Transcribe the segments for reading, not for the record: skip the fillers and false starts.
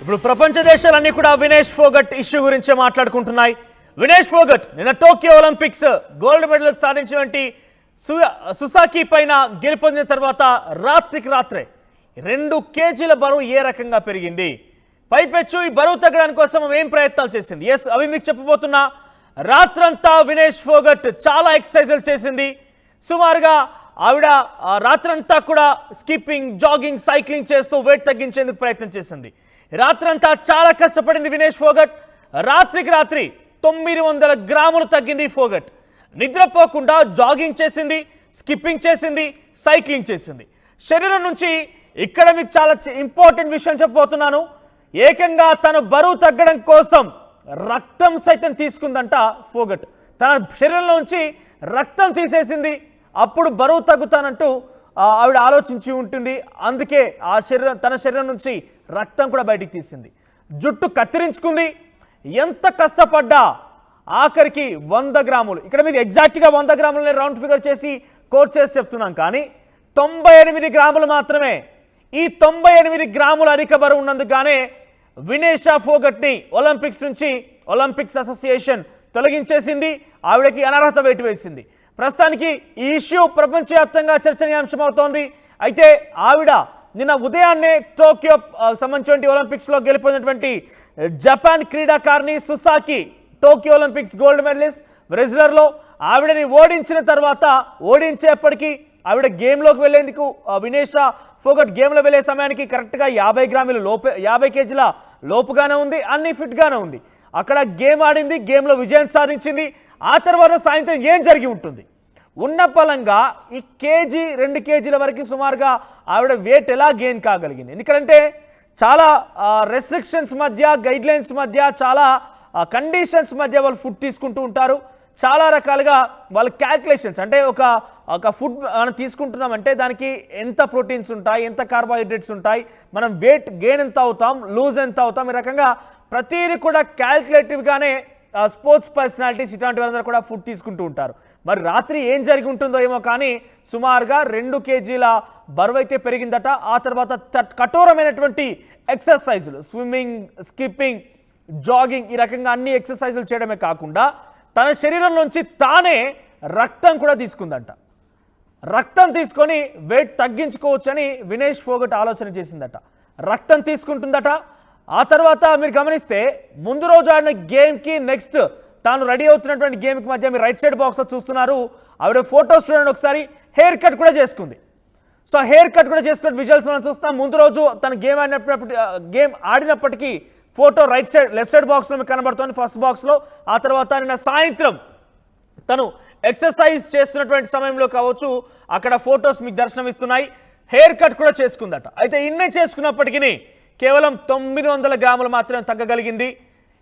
ఇప్పుడు ప్రపంచ దేశాలన్నీ కూడా వినేష్ ఫోగట్ ఇష్యూ గురించి మాట్లాడుకుంటున్నాయి. వినేష్ ఫోగట్ నిన్న టోక్యో ఒలింపిక్స్ గోల్డ్ మెడల్ సాధించినటువంటి సుసాకి పైన గెలుపొందిన తర్వాత రాత్రికి రాత్రే 2 కేజీల బరువు ఏ రకంగా పెరిగింది. పైపెచ్చు ఈ బరువు తగ్గడానికి కోసం ఏం ప్రయత్నాలు చేసింది, ఎస్ అవి మీకు చెప్పబోతున్నా. రాత్రంతా వినేష్ ఫోగట్ చాలా ఎక్సర్సైజులు చేసింది. సుమారుగా ఆవిడ రాత్రంతా కూడా స్కిప్పింగ్, జాగింగ్, సైక్లింగ్ చేస్తూ వెయిట్ తగ్గించేందుకు ప్రయత్నం చేసింది. రాత్రంతా చాలా కష్టపడింది వినేష్ ఫోగట్. రాత్రికి రాత్రి 900 గ్రాములు తగ్గింది ఫోగట్. నిద్రపోకుండా జాగింగ్ చేసింది, స్కిప్పింగ్ చేసింది, సైక్లింగ్ చేసింది. శరీరం నుంచి ఇక్కడ మీకు చాలా ఇంపార్టెంట్ విషయం చెప్పబోతున్నాను. ఏకంగా తన బరువు తగ్గడం కోసం రక్తం సైతం తీసుకుందంట ఫోగట్. తన శరీరంలో నుంచి రక్తం తీసేసింది, అప్పుడు బరువు తగ్గుతానంటూ ఆవిడ ఆలోచించి ఉంటుంది. అందుకే తన శరీరం నుంచి రక్తం కూడా బయటికి తీసింది. జుట్టు కత్తిరించుకుంది. ఎంత కష్టపడ్డా ఆఖరికి 100 గ్రాములు, ఇక్కడ మీరు ఎగ్జాక్ట్గా 100 గ్రాములనే రౌండ్ ఫిగర్ చేసి కోట్ చేసి చెప్తున్నాం, కానీ 98 గ్రాములు మాత్రమే. ఈ 98 గ్రాముల అధిక బరువు ఉన్నందుకుగానే వినేషా ఫోగట్ని ఒలింపిక్స్ నుంచి ఒలింపిక్స్ అసోసియేషన్ తొలగించేసింది. ఆవిడకి అనర్హత వేటు వేసింది. ప్రస్తుతానికి ఈ ఇష్యూ ప్రపంచవ్యాప్తంగా చర్చనీయాంశం అవుతోంది. అయితే ఆవిడ నిన్న ఉదయాన్నే టోక్యో సంబంధించిన ఒలింపిక్స్లో గెలుపొందినటువంటి జపాన్ క్రీడాకారిణి సుసాకి, టోక్యో ఒలింపిక్స్ గోల్డ్ మెడలిస్ట్ రెజ్లర్లో ఆవిడని ఓడించిన తర్వాత ఓడించేప్పటికీ ఆవిడ గేమ్లోకి వెళ్లేందుకు వినేషా ఫోగట్ గేమ్లో వెళ్ళే సమయానికి కరెక్ట్గా 50 గ్రాముల లోపే, 50 కేజీల లోపుగానే ఉంది. అన్ని ఫిట్గానే ఉంది. అక్కడ గేమ్ ఆడింది, గేమ్లో విజయం సాధించింది. ఆ తర్వాత సాయంత్రం ఏం జరిగి ఉంటుంది? ఉన్న పలంగా ఈ కేజీ 2 కేజీల వరకు సుమారుగా ఆవిడ వెయిట్ ఎలా గెయిన్ కాగలిగింది? ఎందుకంటే చాలా రెస్ట్రిక్షన్స్ మధ్య, గైడ్లైన్స్ మధ్య, చాలా కండిషన్స్ మధ్య వాళ్ళు ఫుడ్ తీసుకుంటూ ఉంటారు. చాలా రకాలుగా వాళ్ళ క్యాల్కులేషన్స్, అంటే ఒక ఫుడ్ మనం తీసుకుంటున్నామంటే దానికి ఎంత ప్రోటీన్స్ ఉంటాయి, ఎంత కార్బోహైడ్రేట్స్ ఉంటాయి, మనం వెయిట్ గెయిన్ ఎంత అవుతాం, లూజ్ ఎంత అవుతాం, ఈ రకంగా ప్రతిదీ కూడా క్యాల్కులేటివ్గానే స్పోర్ట్స్ పర్సనాలిటీస్ ఇట్లాంటి వాళ్ళందరూ కూడా ఫుడ్ తీసుకుంటూ ఉంటారు. మరి రాత్రి ఏం జరిగి ఉంటుందో ఏమో, కానీ సుమారుగా 2 కేజీల బరువు అయితే పెరిగిందట. ఆ తర్వాత కఠోరమైనటువంటి ఎక్సర్సైజులు, స్విమ్మింగ్, స్కిప్పింగ్, జాగింగ్, ఈ రకంగా అన్ని ఎక్సర్సైజులు చేయడమే కాకుండా తన శరీరంలోంచి తానే రక్తం కూడా తీసుకుందంట. రక్తం తీసుకొని వెయిట్ తగ్గించుకోవచ్చని వినేష్ ఫోగట్ ఆలోచన చేసిందట. రక్తం తీసుకుంటుందట. ఆ తర్వాత మీరు గమనిస్తే ముందు రోజు ఆడిన గేమ్కి నెక్స్ట్ తాను రెడీ అవుతున్నటువంటి గేమ్కి మధ్య మీరు రైట్ సైడ్ బాక్స్లో చూస్తున్నారు. ఆవిడ ఫోటోస్ చూడండి ఒకసారి. హెయిర్ కట్ కూడా చేసుకుంది. సో హెయిర్ కట్ కూడా చేసుకున్న విజువల్స్ మనం చూస్తాం. ముందు రోజు తను గేమ్ ఆడినప్పటికీ photo right side, left side బాక్స్లో మీకు కనబడుతుంది, ఫస్ట్ బాక్స్లో. ఆ తర్వాత నిన్న సాయంత్రం తను ఎక్సర్సైజ్ చేస్తున్నటువంటి సమయంలో కావచ్చు, అక్కడ ఫొటోస్ మీకు దర్శనమిస్తున్నాయి. హెయిర్ కట్ కూడా చేసుకుందట. అయితే ఇన్ని చేసుకున్నప్పటికీ కేవలం 900 గ్రాములు మాత్రమే తగ్గగలిగింది.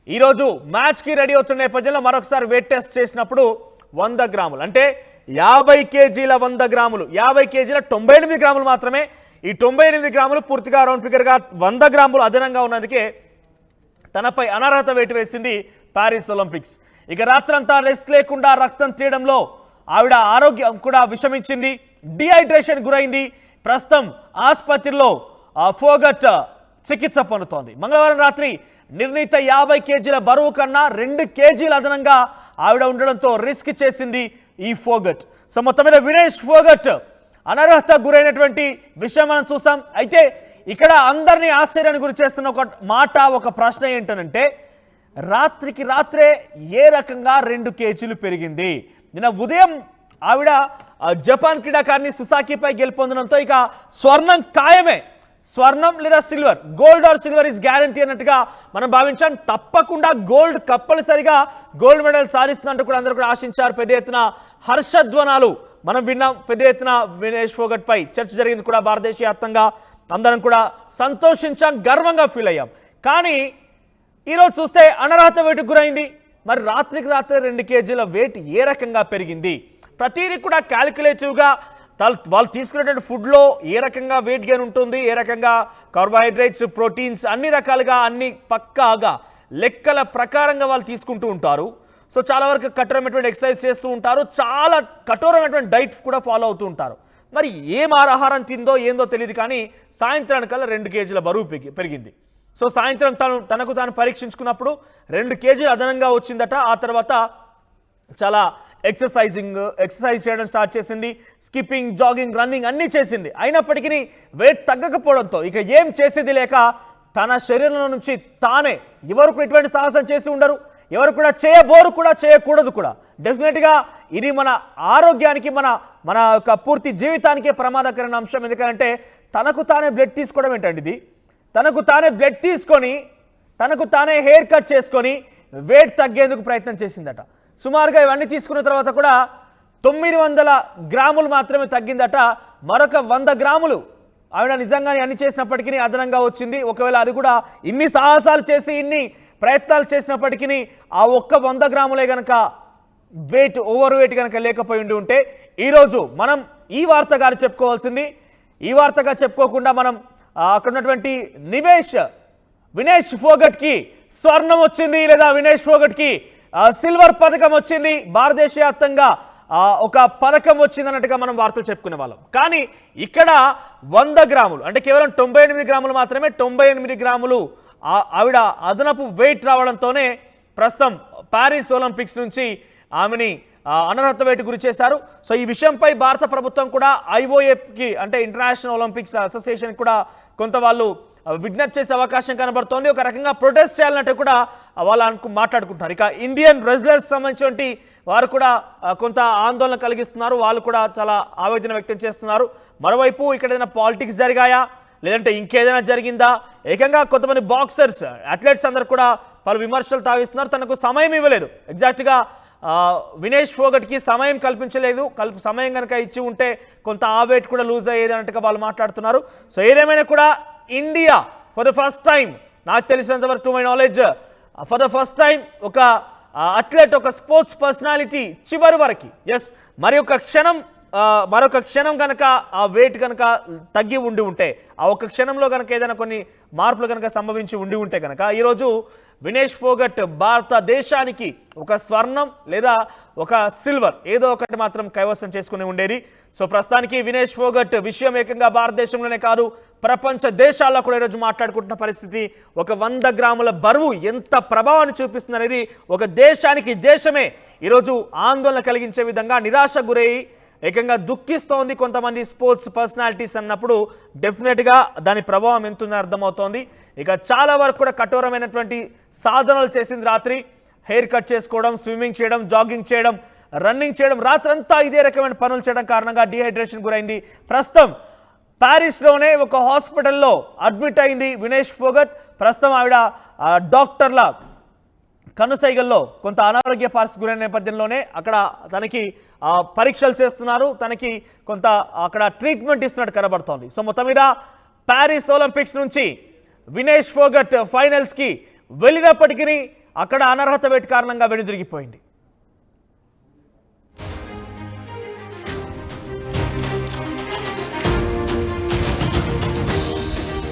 ఈరోజు మ్యాచ్కి రెడీ అవుతున్న నేపథ్యంలో మరొకసారి వెయిట్ టెస్ట్ చేసినప్పుడు 100 గ్రాములు, అంటే 50 కేజీల 100 గ్రాములు, 50 కేజీల 98 గ్రాములు మాత్రమే. ఈ 98 గ్రాములు పూర్తిగా రౌండ్ ఫిగర్గా 100 గ్రాములు అదనంగా ఉన్నందుకే తనపై అనర్హత వేటు వేసింది ప్యారిస్ ఒలింపిక్స్. ఇక రాత్రంతా రెస్ట్ లేకుండా రక్తం తీయడంలో ఆవిడ ఆరోగ్యం కూడా విషమించింది. డిహైడ్రేషన్ గురైంది. ప్రస్తుతం ఆసుపత్రిలో ఫోగట్ చికిత్స పొందుతోంది. మంగళవారం రాత్రి నిర్ణీత 50 కేజీల బరువు కన్నా 2 కేజీల అదనంగా ఆవిడ ఉండడంతో రిస్క్ చేసింది ఈ ఫోగట్. సో మొత్తం మీద వినేష్ ఫోగట్ అనర్హత గురైనటువంటి విషయం మనం చూసాం. అయితే ఇక్కడ అందరినీ ఆశ్చర్యానికి గురి చేస్తున్న ఒక మాట, ఒక ప్రశ్న ఏంటనంటే, రాత్రికి రాత్రే ఏ రకంగా 2 కేజీలు పెరిగింది? నిన్న ఉదయం ఆవిడ జపాన్ క్రీడాకారిణి సుసాకిపై గెలుపొందడంతో ఇక స్వర్ణం ఖాయమే. స్వర్ణం లేదా silver, gold or silver is guarantee అన్నట్టుగా మనం భావించాం. తప్పకుండా గోల్డ్, కంపల్సరిగా గోల్డ్ మెడల్ సాధిస్తున్నట్టు కూడా అందరూ కూడా ఆశించారు. పెద్ద ఎత్తున హర్షధ్వానాలు మనం విన్నాం. పెద్ద ఎత్తున వినేష్ ఫోగట్ పై చర్చ జరిగింది కూడా భారతదేశ వ్యాప్తంగా. అందరం కూడా సంతోషించాం, గర్వంగా ఫీల్ అయ్యాం. కానీ ఈరోజు చూస్తే అనర్హత వేటుకు గురైంది. మరి రాత్రికి రాత్రి 2 కేజీల వెయిట్ ఏ రకంగా పెరిగింది? ప్రతిదీ కూడా క్యాలిక్యులేటివ్గా వాళ్ళు తీసుకునేటువంటి ఫుడ్లో ఏ రకంగా వెయిట్ గెయిన్ ఉంటుంది, ఏ రకంగా కార్బోహైడ్రేట్స్, ప్రోటీన్స్, అన్ని రకాలుగా అన్ని పక్కాగా లెక్కల ప్రకారంగా వాళ్ళు తీసుకుంటూ ఉంటారు. సో చాలా వరకు కఠోరమైనటువంటి ఎక్సర్సైజ్ చేస్తూ ఉంటారు. చాలా కఠోరమైనటువంటి డైట్ కూడా ఫాలో అవుతూ ఉంటారు. మరి ఏం ఆహారం తిందో ఏందో తెలియదు, కానీ సాయంత్రానికల్లా 2 కేజీల బరువు పెరిగింది. సో సాయంత్రం తనకు తాను పరీక్షించుకున్నప్పుడు 2 కేజీలు అదనంగా వచ్చిందట. ఆ తర్వాత చాలా ఎక్సర్సైజ్ చేయడం స్టార్ట్ చేసింది. స్కిప్పింగ్, జాగింగ్, రన్నింగ్ అన్నీ చేసింది. అయినప్పటికీ వెయిట్ తగ్గకపోవడంతో ఇక ఏం చేసేది లేక తన శరీరంలో నుంచి తానే, ఎవరు కూడా ఇటువంటి సాహసం చేసి ఉండరు, ఎవరు కూడా చేయబోరు కూడా, చేయకూడదు కూడా. డెఫినెట్గా ఇది మన ఆరోగ్యానికి, మన యొక్క పూర్తి జీవితానికే ప్రమాదకరమైన అంశం. ఎందుకంటే తనకు తానే బ్లడ్ తీసుకోవడం ఏంటండి ఇది? తనకు తానే బ్లడ్ తీసుకొని తనకు తానే హెయిర్ కట్ చేసుకొని వెయిట్ తగ్గేందుకు ప్రయత్నం చేసిందట. సుమారుగా ఇవన్నీ తీసుకున్న తర్వాత కూడా 900 గ్రాములు మాత్రమే తగ్గిందట. మరొక 100 గ్రాములు ఆవిడ నిజంగానే అన్ని చేసినప్పటికీ అదనంగా వచ్చింది. ఒకవేళ అది కూడా ఇన్ని సాహసాలు చేసి ఇన్ని ప్రయత్నాలు చేసినప్పటికీ ఆ ఒక్క 100 గ్రాములే కనుక ఓవర్ వెయిట్ కనుక లేకపోయి ఉంటే ఈరోజు మనం ఈ వార్తగా చెప్పుకోవాల్సింది. ఈ వార్తగా చెప్పుకోకుండా మనం అక్కడ ఉన్నటువంటి వినేష్ ఫోగట్కి స్వర్ణం వచ్చింది, లేదా వినేష్ ఫోగట్కి సిల్వర్ పథకం వచ్చింది, భారతదేశ వ్యాప్తంగా ఒక పథకం వచ్చింది అన్నట్టుగా మనం వార్తలు చెప్పుకునే వాళ్ళం. కానీ ఇక్కడ 100 గ్రాములు అంటే కేవలం 98 గ్రాములు మాత్రమే, 98 గ్రాములు ఆవిడ అదనపు వెయిట్ రావడంతోనే ప్రస్తుతం ప్యారిస్ ఒలింపిక్స్ నుంచి ఆమెని అనర్హత వేటు గురి చేశారు. సో ఈ విషయంపై భారత ప్రభుత్వం కూడా ఐఓఏకి అంటే ఇంటర్నేషనల్ ఒలింపిక్స్ అసోసియేషన్ కూడా కొంత వాళ్ళు విజ్ఞప్తి చేసే అవకాశం కనబడుతోంది. ఒక రకంగా ప్రొటెస్ట్ చేయాలంటే కూడా వాళ్ళు మాట్లాడుకుంటున్నారు. ఇక ఇండియన్ రెజ్లర్స్ సంబంధించి వారు కూడా కొంత ఆందోళన కలిగిస్తున్నారు. వాళ్ళు కూడా చాలా ఆవేదన వ్యక్తం చేస్తున్నారు. మరోవైపు ఇక్కడ ఏదైనా పాలిటిక్స్ జరిగాయా, లేదంటే ఇంకేదైనా జరిగిందా? ఏకంగా కొంతమంది బాక్సర్స్, అథ్లెట్స్ అందరు కూడా పలు విమర్శలు తావిస్తున్నారు. తనకు సమయం ఇవ్వలేదు, ఎగ్జాక్ట్గా వినేష్ ఫోగట్కి సమయం కల్పించలేదు. సమయం కనుక ఇచ్చి ఉంటే కొంత ఆ వెయిట్ కూడా లూజ్ అయ్యేది అన్నట్టుగా వాళ్ళు మాట్లాడుతున్నారు. సో ఏదేమైనా కూడా India for the first time, నాకు తెలిసినంత వరకు to my knowledge, for the first time ఒక అథ్లెట్, ఒక స్పోర్ట్స్ పర్సనాలిటీ చివరి వరకు మరొక క్షణం కనుక ఆ వెయిట్ కనుక తగ్గి ఉంటే, ఆ ఒక్క క్షణంలో కనుక ఏదైనా కొన్ని మార్పులు కనుక సంభవించి ఉంటే కనుక ఈరోజు వినేష్ ఫోగట్ భారతదేశానికి ఒక స్వర్ణం లేదా ఒక సిల్వర్ ఏదో ఒకటి మాత్రం కైవసం చేసుకుని ఉండేది. సో ప్రస్తుతానికి వినేష్ ఫోగట్ విషయం ఏకంగా భారతదేశంలోనే కాదు, ప్రపంచ దేశాల్లో కూడా ఈరోజు మాట్లాడుకుంటున్న పరిస్థితి. ఒక 100 గ్రాముల బరువు ఎంత ప్రభావాన్ని చూపిస్తుంది అనేది ఒక దేశమే ఈరోజు ఆందోళన కలిగించే విధంగా నిరాశ గురయ్యి ఏకంగా దుఃఖిస్తోంది కొంతమంది స్పోర్ట్స్ పర్సనాలిటీస్ అన్నప్పుడు డెఫినెట్గా దాని ప్రభావం ఎంతుందో అర్థమవుతోంది. ఇక చాలా వరకు కూడా కఠోరమైనటువంటి సాధనలు చేసింది. రాత్రి హెయిర్ కట్ చేసుకోవడం, స్విమ్మింగ్ చేయడం, జాగింగ్ చేయడం, రన్నింగ్ చేయడం, రాత్రంతా ఇదే రకమైన పనులు చేయడం కారణంగా డీహైడ్రేషన్ గురైంది. ప్రస్తుతం ప్యారిస్లోనే ఒక హాస్పిటల్లో అడ్మిట్ అయింది వినేష్ ఫోగట్. ప్రస్తుతం ఆవిడ డాక్టర్ల కనుసైగల్లో కొంత అనారోగ్య పరిస్థితి గురైన నేపథ్యంలోనే అక్కడ తనకి పరీక్షలు చేస్తున్నారు, తనకి కొంత అక్కడ ట్రీట్మెంట్ ఇస్తున్నట్టు కనబడుతోంది. సో మొత్తం మీద ప్యారిస్ ఒలింపిక్స్ నుంచి వినేష్ ఫోగట్ ఫైనల్స్కి వెళ్ళినప్పటికీ అక్కడ అనర్హత వేటు కారణంగా వెనుదిరిగిపోయింది.